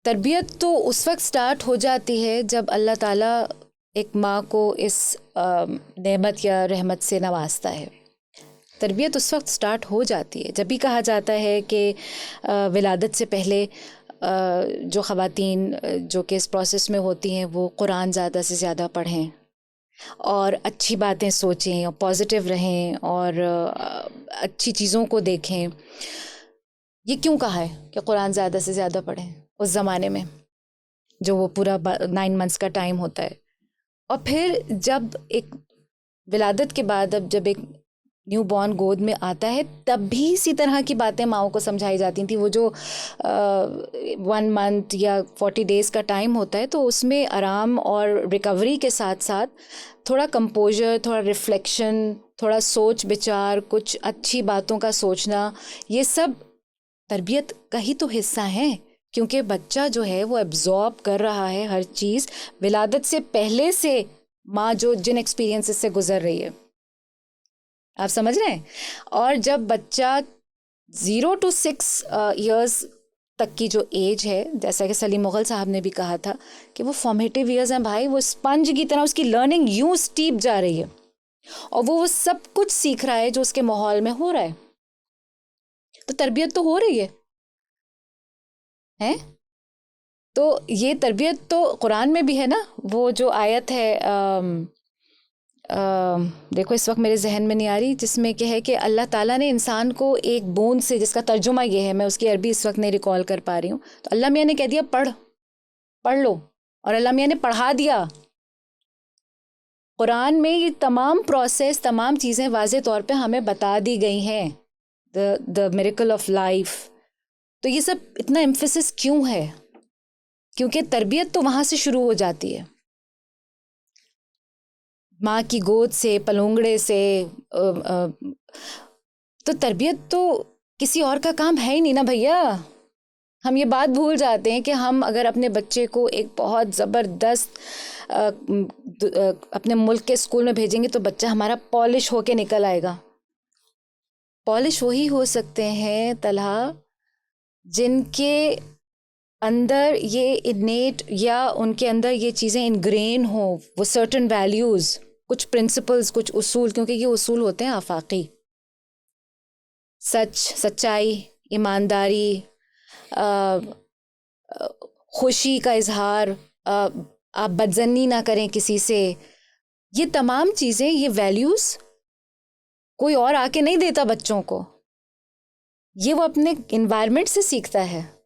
तरबियत तो उस वक्त स्टार्ट हो जाती है जब अल्लाह ताला एक माँ को इस नेमत या रहमत से नवाजता है। तरबियत उस वक्त स्टार्ट हो जाती है जब भी कहा जाता है कि विलादत से पहले जो ख़वातीन जो कि इस प्रोसेस में होती हैं वो कुरान ज़्यादा से ज़्यादा पढ़ें और अच्छी बातें सोचें और पॉजिटिव रहें और अच्छी चीज़ों को देखें। ये क्यों कहा है कि कुरान ज़्यादा से ज़्यादा पढ़ें उस ज़माने में, जो वो पूरा 9 मंथ्स का टाइम होता है। और फिर जब एक विलादत के बाद अब जब एक न्यू बॉर्न गोद में आता है तब भी इसी तरह की बातें माओ को समझाई जाती थी। वो जो 1 मंथ या 40 डेज़ का टाइम होता है तो उसमें आराम और रिकवरी के साथ साथ थोड़ा कंपोजर, थोड़ा रिफ्लेक्शन, थोड़ा सोच विचार, कुछ अच्छी बातों का सोचना, ये सब तरबियत का ही तो हिस्सा है। क्योंकि बच्चा जो है वो एब्जॉर्ब कर रहा है हर चीज़ विलादत से पहले से, माँ जो जिन एक्सपीरियंसेस से गुजर रही है, आप समझ रहे हैं। और जब बच्चा 0 to 6 ईयर्स तक की जो एज है, जैसा कि सलीम मुग़ल साहब ने भी कहा था कि वो फॉर्मेटिव ईयर्स हैं भाई, वो स्पंज की तरह उसकी लर्निंग यूं स्टीप जा रही है और वो सब कुछ सीख रहा है जो उसके माहौल में हो रहा है। तो तरबियत तो हो रही है हैं? तो ये तरबियत तो कुरान में भी है ना। वो जो आयत है देखो इस वक्त मेरे जहन में नहीं आ रही, जिसमें क्या है कि अल्लाह ताला ने इंसान को एक बूंद से, जिसका तर्जुमा ये है, मैं उसकी अरबी इस वक्त नहीं रिकॉल कर पा रही हूँ, तो अल्लाह मियाँ ने कह दिया पढ़ लो, और अल्लाह मियाँ ने पढ़ा दिया। कुरान में ये तमाम प्रोसेस, तमाम चीज़ें वाज़े तौर पे हमें बता दी गई हैं, द मिरेकल ऑफ लाइफ। तो ये सब इतना एम्फेसिस क्यों है? क्योंकि तरबियत तो वहाँ से शुरू हो जाती है, माँ की गोद से, पलंगड़े से। तो तरबियत तो किसी और का काम है ही नहीं ना भैया। हम ये बात भूल जाते हैं कि हम अगर अपने बच्चे को एक बहुत ज़बरदस्त अपने मुल्क के स्कूल में भेजेंगे तो बच्चा हमारा पॉलिश होके निकल आएगा। पॉलिश वही हो सकते हैं तलहा जिनके अंदर ये इनेट, या उनके अंदर ये चीज़ें इनग्रेन हो, वो सर्टन वैल्यूज़, कुछ प्रिंसिपल्स, कुछ उसूल, क्योंकि ये उसूल होते हैं आफाकी। सच, सच्चाई, ईमानदारी, खुशी का इजहार, आप बदजनी ना करें किसी से। ये तमाम चीज़ें, ये वैल्यूज़ कोई और आके नहीं देता बच्चों को, ये वो अपने इन्वायरमेंट से सीखता है।